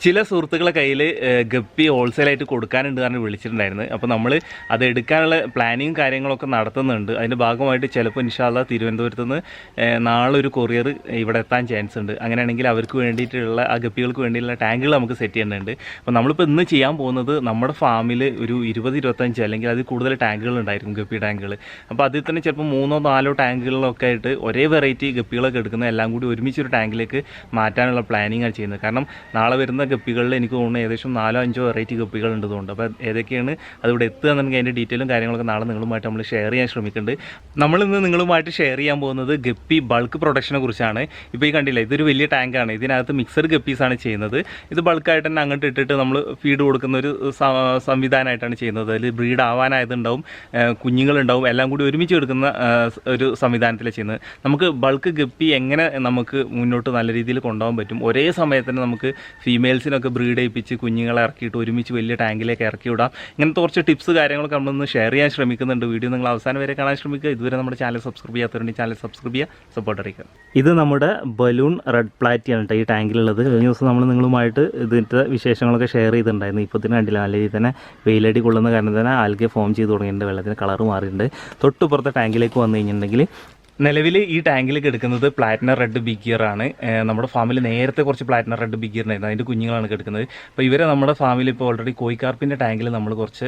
ചില സുഹൃത്തുക്കളെ കയ്യിൽ ഗപ്പി ഹോൾസെയിലായിട്ട് കൊടുക്കാനുണ്ട് കാരണം വിളിച്ചിട്ടുണ്ടായിരുന്നു. അപ്പോൾ നമ്മൾ അത് എടുക്കാനുള്ള പ്ലാനിങ്ങും കാര്യങ്ങളൊക്കെ നടത്തുന്നുണ്ട്. അതിൻ്റെ ഭാഗമായിട്ട് ചിലപ്പോൾ ഇൻഷാല്ലാ തിരുവനന്തപുരത്ത് നിന്ന് നാളെ ഒരു കൊറിയർ ഇവിടെ എത്താൻ ചാൻസ് ഉണ്ട്. അങ്ങനെയാണെങ്കിൽ അവർക്ക് വേണ്ടിയിട്ടുള്ള ആ ഗപ്പികൾക്ക് വേണ്ടിയിട്ടുള്ള ടാങ്കുകൾ നമുക്ക് സെറ്റ് ചെയ്യുന്നുണ്ട്. അപ്പോൾ നമ്മളിപ്പോൾ ഇന്ന് ചെയ്യാൻ പോകുന്നത് നമ്മുടെ ഫാമിൽ ഒരു 20-25 അല്ലെങ്കിൽ അതിൽ കൂടുതൽ ടാങ്കുകൾ ഉണ്ടായിരിക്കും, ഗപ്പി ടാങ്കുകൾ. അപ്പോൾ അതിൽ തന്നെ ചിലപ്പോൾ 3-4 ടാങ്കുകളിലൊക്കെ ആയിട്ട് ഒരേ വെറൈറ്റി ഗപ്പികളൊക്കെ എടുക്കുന്ന എല്ലാം കൂടി ഒരുമിച്ചൊരു ടാങ്കിലേക്ക് മാറ്റാനുള്ള പ്ലാനിങ്ങാണ് ചെയ്യുന്നത്. കാരണം നാളെ വരുന്ന ഗപ്പികളിൽ എനിക്ക് തോന്നുന്നു ഏകദേശം 4-5 വെറൈറ്റി ഗപ്പികൾ ഉണ്ടെന്നുണ്ട്. അപ്പോൾ ഏതൊക്കെയാണ് അതിവിടെ എത്തുക എന്നുണ്ടെങ്കിൽ അതിൻ്റെ ഡീറ്റെയിലും കാര്യങ്ങളൊക്കെ നാളെ നിങ്ങളുമായിട്ട് നമ്മൾ ഷെയർ ചെയ്യാൻ ശ്രമിക്കുന്നുണ്ട്. നമ്മളിന്ന് നിങ്ങളുമായിട്ട് ഷെയർ ചെയ്യാൻ പോകുന്നത് ഗപ്പി ബൾക്ക് പ്രൊഡക്ഷനെ കുറിച്ചാണ്. ഇപ്പോൾ ഈ കണ്ടില്ല, ഇതൊരു വലിയ ടാങ്കാണ്. ഇതിനകത്ത് മിക്സഡ് ഗപ്പീസാണ് ചെയ്യുന്നത്. ഇത് ബൾക്കായിട്ട് തന്നെ അങ്ങോട്ട് ഇട്ടിട്ട് നമ്മൾ ഫീഡ് കൊടുക്കുന്ന ഒരു സംവിധാനമായിട്ടാണ് ചെയ്യുന്നത്. അതിൽ ബ്രീഡ് ആവാനായതുണ്ടാവും, കുഞ്ഞുങ്ങളുണ്ടാവും, എല്ലാം കൂടി ഒരുമിച്ച് എടുക്കുന്ന ഒരു സംവിധാനത്തിലാണ് ചെയ്യുന്നത്. നമുക്ക് ബൾക്ക് ഗപ്പി എങ്ങനെ നമുക്ക് മുന്നോട്ട് നല്ല രീതിയിൽ കൊണ്ടുപോകാൻ പറ്റും, ഒരേ സമയത്ത് നമുക്ക് ഫീമെയിൽസിനൊക്കെ ബ്രീഡ് ചെയ്യിപ്പിച്ച് കുഞ്ഞുങ്ങളെ ഇറക്കിയിട്ട് ഒരുമിച്ച് വലിയ ടാങ്കിലേക്ക് ഇറക്കി വിടാം. ഇങ്ങനത്തെ കുറച്ച് ടിപ്സ് കാര്യങ്ങളൊക്കെ നമ്മളൊന്ന് ഷെയർ ചെയ്യാൻ ശ്രമിക്കുന്നുണ്ട്. വീഡിയോ നിങ്ങൾ അവസാനം വരെ കാണാൻ ശ്രമിക്കുക. ഇതുവരെ നമ്മുടെ ചാനൽ സബ്സ്ക്രൈബ് ചെയ്യാത്തവരുണ്ടെങ്കിൽ ചാനൽ സബ്സ്ക്രൈബ് ചെയ്യുക, സപ്പോർട്ട് അറിയിക്കുക. ഇത് നമ്മുടെ ബലൂൺ റെഡ് പ്ലാറ്റിയാണ് കേട്ടോ ഈ ടാങ്കിലുള്ളത്. കഴിഞ്ഞ ദിവസം നമ്മൾ നിങ്ങളുമായിട്ട് ഇതിൻ്റെ വിശേഷങ്ങളൊക്കെ ഷെയർ ചെയ്തിട്ടുണ്ടായിരുന്നു. ഇപ്പോൾ തന്നെ കണ്ടില്ല, നല്ല രീതിയിൽ തന്നെ വെയിലടി കൊള്ളുന്ന കാരണം തന്നെ ആൽഗെ ഫോം ചെയ്ത് തുടങ്ങിയിട്ടുണ്ട്. വെള്ളത്തിന് കളർ മാറിയിട്ടുണ്ട്. തൊട്ടുപുറത്തെ ടാങ്കിലേക്ക് വന്നു കഴിഞ്ഞിട്ടുണ്ടെങ്കിൽ നിലവിൽ ഈ ടാങ്കിലേക്ക് എടുക്കുന്നത് പ്ലാറ്റിനം റെഡ് ബിഗ് ഗിയർ ആണ്. നമ്മുടെ ഫാമിൽ നേരത്തെ കുറച്ച് പ്ലാറ്റിനം റെഡ് ബിഗ് ഗിയർ ഉണ്ടായിരുന്നു, അതിൻ്റെ കുഞ്ഞുങ്ങളാണ് എടുക്കുന്നത്. അപ്പോൾ ഇവരെ നമ്മുടെ ഫാമിൽ ഇപ്പോൾ ഓൾറെഡി കോഴിക്കാർപ്പിൻ്റെ ടാങ്കിൽ നമ്മൾ കുറച്ച്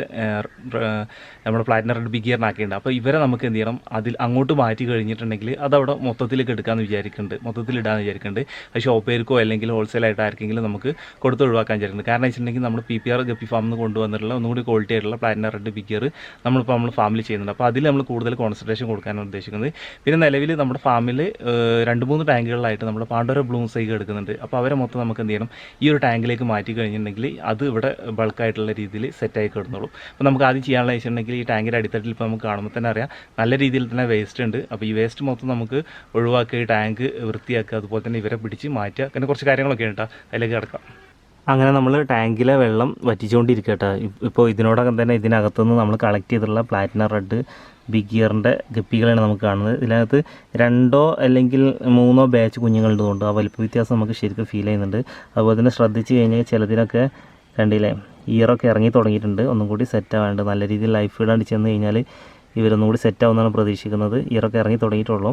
നമ്മുടെ പ്ലാറ്റിനം റെഡ് ബിഗ് ഗിയറിനാക്കിയിട്ടുണ്ട്. അപ്പോൾ ഇവരെ നമുക്ക് എന്ത് ചെയ്യണം, അതിൽ അങ്ങോട്ട് മാറ്റി കഴിഞ്ഞിട്ടുണ്ടെങ്കിൽ അതവിടെ മൊത്തത്തിലേക്ക് എടുക്കാമെന്ന് വിചാരിക്കുന്നുണ്ട്, മൊത്തത്തിലിടാമെന്ന് വിചാരിക്കുന്നുണ്ട്. അത് ഷോപ്പേർക്കോ അല്ലെങ്കിൽ ഹോൾസെയിലായിട്ട് ആർക്കെങ്കിലും നമുക്ക് കൊടുത്ത് ഒഴിവാക്കാൻ വിചാരിക്കുന്നത്. കാരണം വെച്ചിട്ടുണ്ടെങ്കിൽ നമ്മൾ PPR ഗപ്പി ഫാമിൽ നിന്ന് കൊണ്ടുവന്നിട്ടുള്ള ഒന്നുകൂടി ക്വാളിറ്റി ആയിട്ടുള്ള പ്ലാറ്റിനം റെഡ് ബിഗ് ഗിയർ നമ്മളിപ്പോൾ നമ്മൾ ഫാമിൽ ചെയ്യുന്നുണ്ട്. അപ്പോൾ അതിൽ നമ്മൾ കൂടുതൽ കോൺസെൻട്രേഷൻ കൊടുക്കാനാണ് ഉദ്ദേശിക്കുന്നത്. പിന്നെ നിലവിൽ നമ്മുടെ ഫാമിൽ 2-3 ടാങ്കുകളിലായിട്ട് നമ്മുടെ പാണ്ടോര ബ്ലൂം സൈഗ് എടുക്കുന്നുണ്ട്. അപ്പോൾ അവരെ മൊത്തം നമുക്ക് എന്ത് ചെയ്യണം, ഈ ഒരു ടാങ്കിലേക്ക് മാറ്റി കഴിഞ്ഞിട്ടുണ്ടെങ്കിൽ അത് ഇവിടെ ബൾക്കായിട്ടുള്ള രീതിയിൽ സെറ്റായി കിടന്നോളും. അപ്പോൾ നമുക്ക് ആദ്യം ചെയ്യാനുള്ള വെച്ചിട്ടുണ്ടെങ്കിൽ ഈ ടാങ്കിൻ്റെ അടിത്തട്ടിൽ ഇപ്പോൾ നമുക്ക് കാണുമ്പോൾ തന്നെ അറിയാം നല്ല രീതിയിൽ തന്നെ വേസ്റ്റ് ഉണ്ട്. അപ്പോൾ ഈ വേസ്റ്റ് മൊത്തം നമുക്ക് ഒഴിവാക്കുക, ഈ ടാങ്ക് വൃത്തിയാക്കുക, അതുപോലെ തന്നെ ഇവരെ പിടിച്ച് മാറ്റുക, അങ്ങനെ കുറച്ച് കാര്യങ്ങളൊക്കെ ഉണ്ട്. അതിലേക്ക് കിടക്കാം. അങ്ങനെ നമ്മൾ ടാങ്കിലെ വെള്ളം വറ്റിച്ചുകൊണ്ടിരിക്കട്ടെ. ഇപ്പോൾ ഇതിനോടകം തന്നെ ഇതിനകത്തുനിന്ന് നമ്മൾ കളക്ട് ചെയ്തിട്ടുള്ള പ്ലാറ്റിനം റെഡ് ബിഗ് ഗിയറിൻ്റെ ഗപ്പികളാണ് നമുക്ക് കാണുന്നത്. ഇതിനകത്ത് 2 അല്ലെങ്കിൽ 3 ബാച്ച് കുഞ്ഞുങ്ങളുള്ളതുകൊണ്ട് ആ വലിപ്പ വ്യത്യാസം നമുക്ക് ശരിക്കും ഫീൽ ചെയ്യുന്നുണ്ട്. അതുപോലെ തന്നെ ശ്രദ്ധിച്ച് കഴിഞ്ഞാൽ ചിലതിനൊക്കെ കണ്ടില്ലേ, ഇയറൊക്കെ ഇറങ്ങി തുടങ്ങിയിട്ടുണ്ട്. ഒന്നും കൂടി സെറ്റ് ആവാണ്ട് നല്ല രീതിയിൽ ലൈഫ് ഫീഡാണ്ട് ചെന്ന് കഴിഞ്ഞാൽ ഇവരൊന്നും കൂടി സെറ്റ് ആവുമെന്നാണ് പ്രതീക്ഷിക്കുന്നത്. ഇയറൊക്കെ ഇറങ്ങി തുടങ്ങിയിട്ടുള്ളൂ.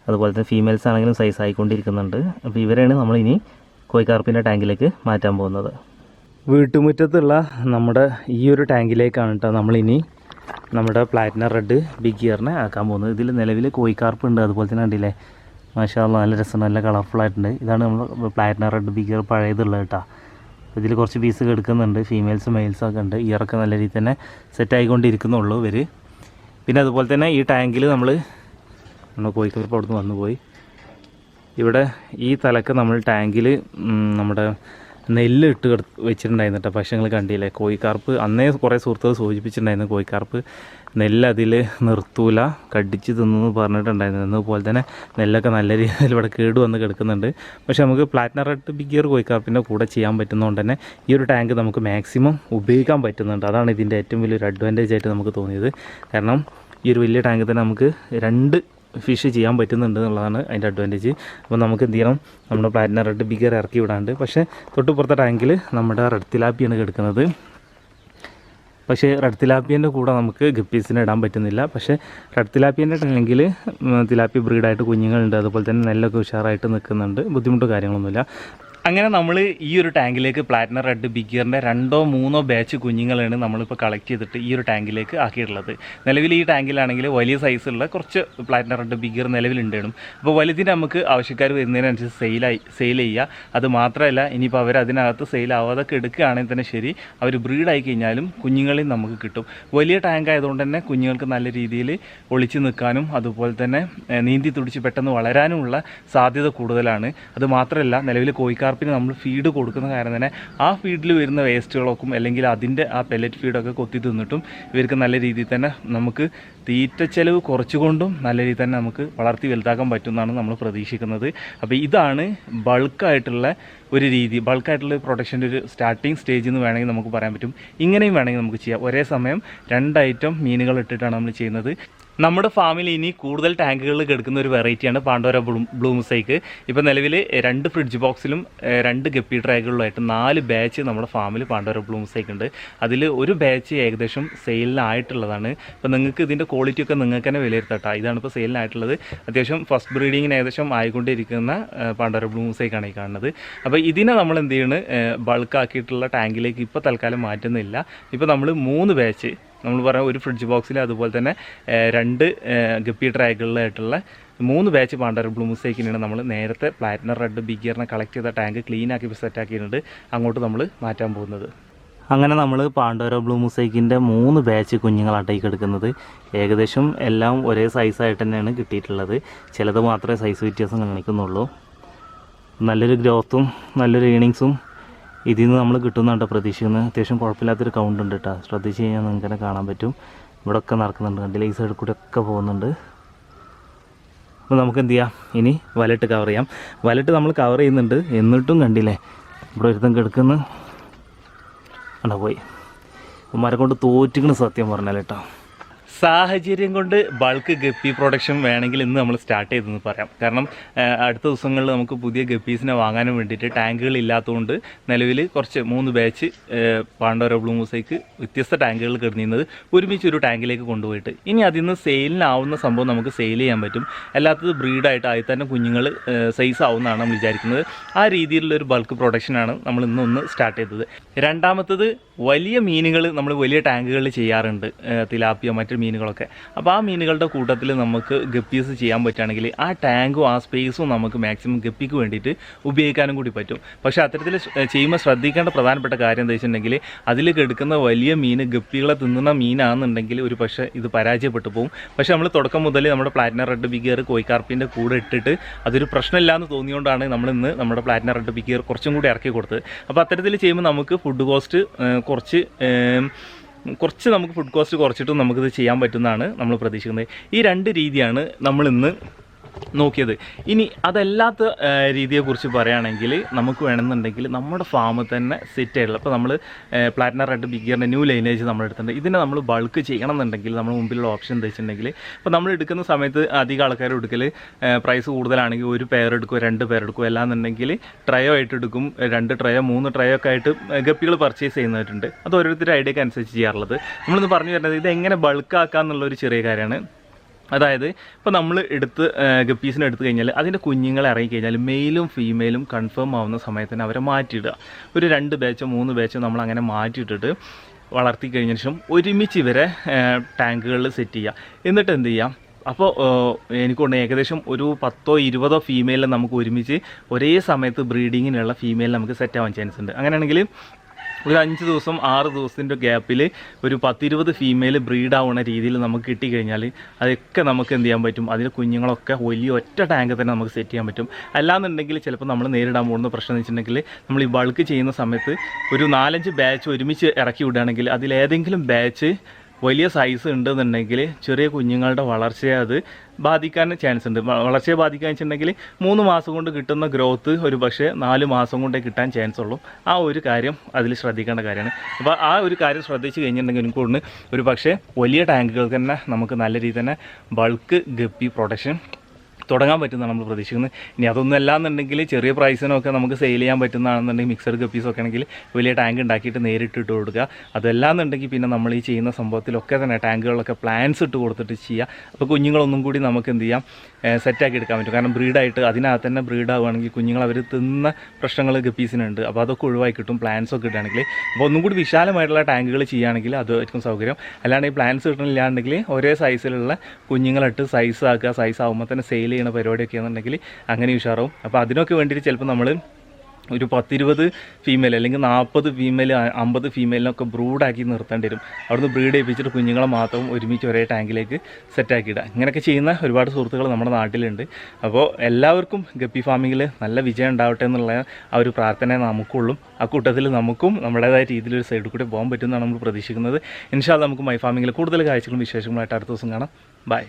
അതുപോലെ തന്നെ ഫീമെയിൽസ് ആണെങ്കിലും സൈസ് ആയിക്കൊണ്ടിരിക്കുന്നുണ്ട്. അപ്പോൾ ഇവരാണ് നമ്മളിനി കോഴിക്കാർപ്പിൻ്റെ ടാങ്കിലേക്ക് മാറ്റാൻ പോകുന്നത്. വീട്ടുമുറ്റത്തുള്ള നമ്മുടെ ഈ ഒരു ടാങ്കിലേക്കാണ് കേട്ടോ നമ്മളിനി നമ്മുടെ പ്ലാറ്റിനം റെഡ് ബിഗ് ഗിയറിനെ ആക്കാൻ പോകുന്നത്. ഇതിൽ നിലവിൽ കോഴിക്കാർപ്പ് ഉണ്ട്, അതുപോലെ തന്നെ കണ്ടില്ലേ മാഷാ അല്ലാഹ് നല്ല രസമുണ്ട്, നല്ല കളർഫുള്ളായിട്ടുണ്ട്. ഇതാണ് നമ്മൾ പ്ലാറ്റിനം റെഡ് ബിഗ് ഗിയർ പഴയതുള്ളത് കേട്ടോ. ഇതിൽ കുറച്ച് പീസ് എടുക്കുന്നുണ്ട്, ഫീമെയിൽസും മെയിൽസും ഒക്കെ ഉണ്ട്. ഇയറൊക്കെ നല്ല രീതിയിൽ തന്നെ സെറ്റായിക്കൊണ്ടിരിക്കുന്നുള്ളൂ ഇവർ. പിന്നെ അതുപോലെ തന്നെ ഈ ടാങ്കിൽ നമ്മൾ കോഴിക്കാർപ്പ് അവിടെ നിന്ന് വന്നുപോയി. ഇവിടെ ഈ തലക്ക് നമ്മൾ ടാങ്കിൽ നമ്മുടെ നെല്ല് ഇട്ട് വെച്ചിട്ടുണ്ടായിരുന്നു കേട്ടോ. പക്ഷേ നിങ്ങൾ കണ്ടില്ലേ, കോഴിക്കാർപ്പ് അന്നേ കുറേ സുഹൃത്തുക്കൾ സൂചിപ്പിച്ചിട്ടുണ്ടായിരുന്നു കോഴിക്കാർപ്പ് നെല്ല് അതിൽ നിർത്തൂല, കടിച്ച് തിന്നു പറഞ്ഞിട്ടുണ്ടായിരുന്നു. അതുപോലെ തന്നെ നെല്ലൊക്കെ നല്ല രീതിയിൽ ഇവിടെ കേട് വന്ന് കിടക്കുന്നുണ്ട്. പക്ഷേ നമുക്ക് പ്ലാറ്റിനം റെഡ് ബിഗ് ഗിയർ കോഴിക്കാർപ്പിൻ്റെ കൂടെ ചെയ്യാൻ പറ്റുന്നതുകൊണ്ട് തന്നെ ഈ ഒരു ടാങ്ക് നമുക്ക് മാക്സിമം ഉപയോഗിക്കാൻ പറ്റുന്നുണ്ട്. അതാണ് ഇതിൻ്റെ ഏറ്റവും വലിയൊരു അഡ്വാൻറ്റേജ് ആയിട്ട് നമുക്ക് തോന്നിയത്. കാരണം ഈ ഒരു വലിയ ടാങ്കിൽ തന്നെ നമുക്ക് 2 ഫിഷ് ചെയ്യാൻ പറ്റുന്നുണ്ട് എന്നുള്ളതാണ് അതിൻ്റെ അഡ്വാൻറ്റേജ്. അപ്പോൾ നമുക്ക് എന്ത് ചെയ്യണം, നമ്മുടെ പ്ലാറ്റിനം റെഡ് ബിഗ് ഗിയർ ഇറക്കി വിടാണ്ട്. പക്ഷേ തൊട്ടുപുറത്തെ ടാങ്കിൽ നമ്മുടെ റെഡ് തിലാപ്പിയാണ് കിടക്കുന്നത്. പക്ഷേ റെഡ് തിലാപ്പിയൻ്റെ കൂടെ നമുക്ക് ഗപ്പീസിനെ ഇടാൻ പറ്റുന്നില്ല. പക്ഷേ റെഡ് തിലാപ്പിയൻ്റെ ടാങ്കിൽ തിലാപ്പി ബ്രീഡായിട്ട് കുഞ്ഞുങ്ങളുണ്ട്, അതുപോലെ തന്നെ നെല്ലൊക്കെ ഉഷാറായിട്ട് നിൽക്കുന്നുണ്ട്, ബുദ്ധിമുട്ടോ കാര്യങ്ങളൊന്നുമില്ല. അങ്ങനെ നമ്മൾ ഈ ഒരു ടാങ്കിലേക്ക് പ്ലാറ്റിനം റെഡ് ബിഗ് ഗിയറിൻ്റെ 2-3 ബാച്ച് കുഞ്ഞുങ്ങളാണ് നമ്മളിപ്പോൾ കളക്ട് ചെയ്തിട്ട് ഈ ഒരു ടാങ്കിലേക്ക് ആക്കിയിട്ടുള്ളത്. നിലവിൽ ഈ ടാങ്കിലാണെങ്കിൽ വലിയ സൈസുള്ള കുറച്ച് പ്ലാറ്റിനം റെഡ് ബിഗ് ഗിയർ നിലവിലുണ്ടായിരുന്നു. അപ്പോൾ വലുതിന് നമുക്ക് ആവശ്യക്കാർ വരുന്നതിനനുസരിച്ച് സെയിൽ ചെയ്യുക. അത് മാത്രമല്ല, ഇനിയിപ്പോൾ അവർ അതിനകത്ത് സെയിലാവാതൊക്കെ എടുക്കുകയാണെങ്കിൽ തന്നെ ശരി, അവർ ബ്രീഡായി കഴിഞ്ഞാലും കുഞ്ഞുങ്ങളിൽ നമുക്ക് കിട്ടും. വലിയ ടാങ്ക് ആയതുകൊണ്ട് തന്നെ കുഞ്ഞുങ്ങൾക്ക് നല്ല രീതിയിൽ ഒളിച്ച് നിൽക്കാനും അതുപോലെ തന്നെ നീന്തി തുടിച്ച് പെട്ടെന്ന് വളരാനുമുള്ള സാധ്യത കൂടുതലാണ്. അത് മാത്രമല്ല, നിലവിൽ കോഴിക്കാർ നമ്മൾ ഫീഡ് കൊടുക്കുന്ന കാരണം തന്നെ ആ ഫീഡിൽ വരുന്ന വേസ്റ്റുകളൊക്കെ അല്ലെങ്കിൽ അതിൻ്റെ ആ പെല്ലറ്റ് ഫീഡൊക്കെ കൊത്തി തിന്നിട്ടും ഇവർക്ക് നല്ല രീതിയിൽ തന്നെ നമുക്ക് തീറ്റ ചെലവ് കുറച്ചുകൊണ്ടും നല്ല രീതിയിൽ തന്നെ നമുക്ക് വളർത്തി വലുതാക്കാൻ പറ്റുമെന്നാണ് നമ്മൾ പ്രതീക്ഷിക്കുന്നത്. അപ്പോൾ ഇതാണ് ബൾക്കായിട്ടുള്ള ഒരു രീതി, ബൾക്കായിട്ടുള്ള പ്രൊഡക്ഷൻ്റെ ഒരു സ്റ്റാർട്ടിങ് സ്റ്റേജ് എന്ന് വേണമെങ്കിൽ നമുക്ക് പറയാൻ പറ്റും. ഇങ്ങനെയും വേണമെങ്കിൽ നമുക്ക് ചെയ്യാം. ഒരേ സമയം 2 ഐറ്റം മീനുകൾ ഇട്ടിട്ടാണ് നമ്മൾ ചെയ്യുന്നത്. നമ്മുടെ ഫാമിൽ ഇനി കൂടുതൽ ടാങ്കുകളിൽ കിടക്കുന്ന ഒരു വെറൈറ്റിയാണ് പാണ്ടോര ബ്ലൂ മൊസൈക്ക്. ഇപ്പോൾ നിലവിൽ 2 ഫ്രിഡ്ജ് ബോക്സിലും 2 ഗപ്പി ട്രാക്കുകളിലായിട്ട് 4 ബാച്ച് നമ്മുടെ ഫാമിൽ പാണ്ടോര ബ്ലൂ മൊസൈക്ക് ഉണ്ട്. അതിൽ ഒരു ബാച്ച് ഏകദേശം സെയിലിനായിട്ടുള്ളതാണ്. ഇപ്പോൾ നിങ്ങൾക്ക് ഇതിൻ്റെ ക്വാളിറ്റി ഒക്കെ നിങ്ങൾക്ക് തന്നെ വിലയിരുത്തട്ടോ. ഇതാണ് ഇപ്പോൾ സെയിലിനായിട്ടുള്ളത്. അത്യാവശ്യം ഫസ്റ്റ് ബ്രീഡിങ്ങിന് ഏകദേശം ആയിക്കൊണ്ടിരിക്കുന്ന പാണ്ടോര ബ്ലൂ മൊസൈക്കാണ് ഈ കാണുന്നത്. അപ്പോൾ ഇതിനെ നമ്മൾ എന്ത് ചെയ്യുന്നത്, ബൾക്കാക്കിയിട്ടുള്ള ടാങ്കിലേക്ക് ഇപ്പോൾ തൽക്കാലം മാറ്റുന്നില്ല. ഇപ്പോൾ നമ്മൾ 3 ബാച്ച് നമ്മൾ പറയാം, ഒരു ഫ്രിഡ്ജ് ബോക്സിൽ അതുപോലെ തന്നെ 2 ഗപ്പി ട്രാക്കുകളിലായിട്ടുള്ള 3 ബാച്ച് പാണ്ടോര ബ്ലൂ മൊസൈക്കിനാണ് നമ്മൾ നേരത്തെ പ്ലാറ്റിനം റെഡ് ബിഗിയറിനെ കളക്ട് ചെയ്ത ടാങ്ക് ക്ലീൻ ആക്കി സെറ്റാക്കിയിട്ടുണ്ട്. അങ്ങോട്ട് നമ്മൾ മാറ്റാൻ പോകുന്നത്. അങ്ങനെ നമ്മൾ പാണ്ടോര ബ്ലൂ മൊസൈക്കിൻ്റെ 3 ബാച്ച് കുഞ്ഞുങ്ങളാട്ടേക്ക് എടുക്കുന്നത്. ഏകദേശം എല്ലാം ഒരേ സൈസായിട്ട് തന്നെയാണ് കിട്ടിയിട്ടുള്ളത്. ചിലത് മാത്രമേ സൈസ് വ്യത്യാസം കാണിക്കുന്നുള്ളൂ. നല്ലൊരു ഗ്രോത്തും നല്ലൊരു ഏണിങ്സും ഇതിൽ നിന്ന് നമ്മൾ കിട്ടുന്നുണ്ട് പ്രതീക്ഷിക്കുന്നത്. അത്യാവശ്യം കുഴപ്പമില്ലാത്തൊരു കൗണ്ട് ഉണ്ട് കേട്ടോ. ശ്രദ്ധിച്ച് കഴിഞ്ഞാൽ നിങ്ങൾക്ക് തന്നെ കാണാൻ പറ്റും. ഇവിടെ ഒക്കെ നടക്കുന്നുണ്ട്, കണ്ടില്ല, ഈ സൈഡിൽ കൂടെ ഒക്കെ പോകുന്നുണ്ട്. അപ്പോൾ നമുക്ക് എന്ത് ചെയ്യാം, ഇനി വലട്ട് കവർ ചെയ്യാം. വലട്ട് നമ്മൾ കവർ ചെയ്യുന്നുണ്ട്, എന്നിട്ടും കണ്ടില്ലേ ഇവിടെ ഒരുത്തം കിടക്കുന്നു. അവിടെ പോയി മരം കൊണ്ട് തോറ്റിക്കണ് സത്യം പറഞ്ഞാൽ കേട്ടോ. സാഹചര്യം കൊണ്ട് ബൾക്ക് ഗപ്പി പ്രൊഡക്ഷൻ വേണമെങ്കിൽ ഇന്ന് നമ്മൾ സ്റ്റാർട്ട് ചെയ്തെന്ന് പറയാം. കാരണം അടുത്ത ദിവസങ്ങളിൽ നമുക്ക് പുതിയ ഗപ്പീസിനെ വാങ്ങാനും വേണ്ടിയിട്ട് ടാങ്കുകൾ ഇല്ലാത്തതുകൊണ്ട് നിലവിൽ കുറച്ച് 3 ബാച്ച് പാണ്ടോര ബ്ലൂ മൊസൈക്ക് വ്യത്യസ്ത ടാങ്കുകൾ കിടന്നിരുന്നത് ഒരുമിച്ച് ഒരു ടാങ്കിലേക്ക് കൊണ്ടുപോയിട്ട് ഇനി അതിൽ നിന്ന് സെയിലിനാവുന്ന സംഭവം നമുക്ക് സെയിൽ ചെയ്യാൻ പറ്റും. അല്ലാത്തത് ബ്രീഡായിട്ട് ആയി തന്നെ കുഞ്ഞുങ്ങൾ സൈസ് ആവുമെന്നാണ് നമ്മൾ വിചാരിക്കുന്നത്. ആ രീതിയിലുള്ളൊരു ബൾക്ക് പ്രൊഡക്ഷനാണ് നമ്മൾ ഇന്നൊന്ന് സ്റ്റാർട്ട് ചെയ്തത്. രണ്ടാമത്തത് വലിയ മീനുകൾ നമ്മൾ വലിയ ടാങ്കുകളിൽ ചെയ്യാറുണ്ട്, തിലാപ്പിയ മറ്റു മീനുകളൊക്കെ. അപ്പോൾ ആ മീനുകളുടെ കൂട്ടത്തിൽ നമുക്ക് ഗപ്പീസ് ചെയ്യാൻ പറ്റുകയാണെങ്കിൽ ആ ടാങ്കും ആ സ്പേസും നമുക്ക് മാക്സിമം ഗപ്പിക്ക് വേണ്ടിയിട്ട് ഉപയോഗിക്കാനും കൂടി പറ്റും. പക്ഷേ അത്തരത്തിൽ ചെയ്യുമ്പോൾ ശ്രദ്ധിക്കേണ്ട പ്രധാനപ്പെട്ട കാര്യം എന്താ വെച്ചിട്ടുണ്ടെങ്കിൽ അതിൽ കിടക്കുന്ന വലിയ മീൻ ഗപ്പികളെ തിന്നുന്ന മീനാണെന്നുണ്ടെങ്കിൽ ഒരു പക്ഷേ ഇത് പരാജയപ്പെട്ടു പോകും. പക്ഷേ നമ്മൾ തുടക്കം മുതൽ നമ്മുടെ പ്ലാറ്റിനം റെഡ് ബിഗിയർ കോയിക്കാർപ്പിൻ്റെ കൂടെ ഇട്ടിട്ട് അതൊരു പ്രശ്നമില്ലാന്ന് തോന്നിയുകൊണ്ടാണ് നമ്മളിന്ന് നമ്മുടെ പ്ലാറ്റിനം റെഡ് ബിഗിയർ കുറച്ചും കൂടി ഇറക്കി കൊടുത്തത്. അപ്പോൾ അത്തരത്തിൽ ചെയ്യുമ്പോൾ നമുക്ക് ഫുഡ് കോസ്റ്റ് കുറച്ച് നമുക്ക് ഫുഡ് കോസ്റ്റ് കുറച്ചിട്ടും നമുക്കിത് ചെയ്യാൻ പറ്റുന്നതാണ് നമ്മൾ പ്രതീക്ഷിക്കുന്നത്. ഈ 2 രീതിയാണ് നമ്മളിന്ന് നോക്കിയത്. ഇനി അതല്ലാത്ത രീതിയെക്കുറിച്ച് പറയുകയാണെങ്കിൽ നമുക്ക് വേണമെന്നുണ്ടെങ്കിൽ നമ്മുടെ ഫാമിൽ തന്നെ സെറ്റ് ആയിട്ടുള്ള, ഇപ്പോൾ നമ്മൾ പ്ലാറ്റിനം റെഡ് ബിഗിയറിൻ്റെ ന്യൂ ലൈനേജ് നമ്മൾ എടുത്തിട്ടുണ്ട്. ഇതിനെ നമ്മൾ ബൾക്ക് ചെയ്യണം എന്നുണ്ടെങ്കിൽ നമ്മൾ മുമ്പിലുള്ള ഓപ്ഷൻ എന്താ വെച്ചിട്ടുണ്ടെങ്കിൽ, ഇപ്പോൾ നമ്മൾ എടുക്കുന്ന സമയത്ത് അധികം ആൾക്കാർ എടുക്കൽ പ്രൈസ് കൂടുതലാണെങ്കിൽ 1 പെയർ എടുക്കും, 2 പെയർ എടുക്കും. അല്ലാന്നുണ്ടെങ്കിൽ ട്രയോ ആയിട്ട് എടുക്കും, 2 ട്രയോ 3 ട്രയോ ഒക്കെ ആയിട്ട് ഗപ്പികൾ പർച്ചേസ് ചെയ്യുന്നവരുണ്ട്. അത് ഓരോരുത്തരുടെ ഐഡിയക്ക് അനുസരിച്ച് ചെയ്യാറുള്ളത്. നമ്മളിന്ന് പറഞ്ഞു വരുന്നത് ഇത് എങ്ങനെ ബൾക്കാക്കുക എന്നുള്ളൊരു ചെറിയ കാര്യമാണ്. അതായത് ഇപ്പോൾ നമ്മൾ ഗപ്പീസിനെ എടുത്തു കഴിഞ്ഞാൽ അതിൻ്റെ കുഞ്ഞുങ്ങളെ ഇറങ്ങിക്കഴിഞ്ഞാൽ മെയിലും ഫീമെയിലും കൺഫേം ആവുന്ന സമയത്തിന് അവരെ മാറ്റിയിടുക. ഒരു 2 ബാച്ചോ 3 ബാച്ചോ നമ്മൾ അങ്ങനെ മാറ്റിയിട്ടിട്ട് വളർത്തി കഴിഞ്ഞ ശേഷം ഒരുമിച്ച് ഇവരെ ടാങ്കുകളിൽ സെറ്റ് ചെയ്യുക. എന്നിട്ട് എന്ത് ചെയ്യാം, അപ്പോൾ എനിക്കൊണ്ട് ഏകദേശം ഒരു 10 20 ഫീമെയിലിനെ നമുക്ക് ഒരുമിച്ച് ഒരേ സമയത്ത് ബ്രീഡിങ്ങിനുള്ള ഫീമെയിൽ നമുക്ക് സെറ്റ് ആവാൻ ചാൻസ് ഉണ്ട്. അങ്ങനെയാണെങ്കിൽ ഒരു 5 ദിവസം 6 ദിവസത്തിൻ്റെ ഗ്യാപ്പിൽ ഒരു 10-20 ഫീമെയിൽ ബ്രീഡാവുന്ന രീതിയിൽ നമുക്ക് കിട്ടിക്കഴിഞ്ഞാൽ അതൊക്കെ നമുക്ക് എന്ത് ചെയ്യാൻ പറ്റും, അതിൻ്റെ കുഞ്ഞുങ്ങളൊക്കെ വലിയ ഒറ്റ ടാങ്ക് തന്നെ നമുക്ക് സെറ്റ് ചെയ്യാൻ പറ്റും. അല്ലാന്നുണ്ടെങ്കിൽ ചിലപ്പോൾ നമ്മൾ നേരിടാൻ പോകുന്ന പ്രശ്നം എന്ന് വെച്ചിട്ടുണ്ടെങ്കിൽ നമ്മൾ ഈ ബൾക്ക് ചെയ്യുന്ന സമയത്ത് ഒരു 4-5 ബാച്ച് ഒരുമിച്ച് ഇറക്കി വിടുകയാണെങ്കിൽ അതിലേതെങ്കിലും ബാച്ച് വലിയ സൈസ് ഉണ്ടെന്നുണ്ടെങ്കിൽ ചെറിയ കുഞ്ഞുങ്ങളുടെ വളർച്ചയെ അത് ബാധിക്കാൻ ചാൻസ് ഉണ്ട്. വളർച്ചയെ ബാധിക്കാൻ വെച്ചിട്ടുണ്ടെങ്കിൽ 3 മാസം കൊണ്ട് കിട്ടുന്ന ഗ്രോത്ത് ഒരു പക്ഷേ 4 മാസം കൊണ്ടേ കിട്ടാൻ ചാൻസ് ഉള്ളൂ. ആ ഒരു കാര്യം അതിൽ ശ്രദ്ധിക്കേണ്ട കാര്യമാണ്. അപ്പോൾ ആ ഒരു കാര്യം ശ്രദ്ധിച്ച് കഴിഞ്ഞിട്ടുണ്ടെങ്കിൽ എനിക്കൊണ്ട് ഒരു പക്ഷേ വലിയ ടാങ്കുകൾക്ക് തന്നെ നമുക്ക് നല്ല രീതിയിൽ തന്നെ ബൾക്ക് ഗപ്പി പ്രൊഡക്ഷൻ തുടങ്ങാൻ പറ്റുന്നതാണ് നമ്മൾ പ്രതീക്ഷിക്കുന്നത്. ഇനി അതൊന്നും അല്ലാന്നുണ്ടെങ്കിൽ ചെറിയ പ്രൈസിനൊക്കെ നമുക്ക് സെയിൽ ചെയ്യാൻ പറ്റുന്നതാണെന്നുണ്ടെങ്കിൽ മിക്സഡ് ഗപ്പീസൊക്കെ ആണെങ്കിൽ വലിയ ടാങ്ക് ഉണ്ടാക്കിയിട്ട് നേരിട്ട് ഇട്ട് കൊടുക്കുക. അതല്ലാന്നുണ്ടെങ്കിൽ പിന്നെ നമ്മൾ ഈ ചെയ്യുന്ന സംഭവത്തിലൊക്കെ തന്നെ ടാങ്കുകളൊക്കെ പ്ലാൻസ് ഇട്ട് കൊടുത്തിട്ട് ചെയ്യുക. അപ്പോൾ കുഞ്ഞുങ്ങളൊന്നും കൂടി നമുക്ക് എന്ത് ചെയ്യാം, സെറ്റാക്കി എടുക്കാൻ പറ്റും. കാരണം ബ്രീഡായിട്ട് അതിനകത്ത് തന്നെ ബ്രീഡാവുകയാണെങ്കിൽ കുഞ്ഞുങ്ങൾ അവർ തിന്ന പ്രശ്നങ്ങൾ ഗപ്പീസിനുണ്ട്. അപ്പോൾ അതൊക്കെ ഒഴിവായി കിട്ടും പ്ലാൻസൊക്കെ ഇടുകയാണെങ്കിൽ. അപ്പോൾ ഒന്നും കൂടി വിശാലമായിട്ടുള്ള ടാങ്കുകൾ ചെയ്യുകയാണെങ്കിൽ അതായിരിക്കും സൗകര്യം. അല്ലാണ്ട് ഈ പ്ലാൻസ് കിട്ടണില്ലാണ്ടെങ്കിൽ ഒരേ സൈസിലുള്ള കുഞ്ഞുങ്ങളിട്ട് സൈസ് ആക്കുക, സൈസ് ആകുമ്പോൾ തന്നെ സെയിൽ ചെയ്യുന്ന പരിപാടിയൊക്കെ ആണെന്നുണ്ടെങ്കിൽ അങ്ങനെ ഉഷാറാവും. അപ്പോൾ അതിനൊക്കെ വേണ്ടിയിട്ട് ചിലപ്പോൾ നമ്മൾ ഒരു 10-20 ഫീമെയിൽ അല്ലെങ്കിൽ 40 ഫീമെയിൽ 50 ഫീമെയിലിനൊക്കെ ബ്രൂഡാക്കി നിർത്തേണ്ടി വരും. അവിടുന്ന് ബ്രീഡ് ചെയ്യിപ്പിച്ചിട്ട് കുഞ്ഞുങ്ങളെ മാത്രം ഒരുമിച്ച് ഒരേ ടാങ്കിലേക്ക് സെറ്റാക്കിയിടുക. ഇങ്ങനെയൊക്കെ ചെയ്യുന്ന ഒരുപാട് സുഹൃത്തുക്കൾ നമ്മുടെ നാട്ടിലുണ്ട്. അപ്പോൾ എല്ലാവർക്കും ഗപ്പി ഫാമിങ്ങിൽ നല്ല വിജയം ഉണ്ടാവട്ടെ എന്നുള്ള ആ ഒരു പ്രാർത്ഥന നമുക്കുള്ളൂ. ആ കൂട്ടത്തിൽ നമുക്കും നമ്മുടേതായ രീതിയിലൊരു സൈഡിൽ കൂടി പോകാൻ പറ്റുമെന്നാണ് നമ്മൾ പ്രതീക്ഷിക്കുന്നത്. ഇൻഷാ അല്ലാഹ് നമുക്ക് മൈ ഫാമിങ്ങിൽ കൂടുതൽ കാഴ്ചകളും വിശേഷങ്ങളുമായിട്ട് അടുത്ത ദിവസം കാണാം. ബൈ.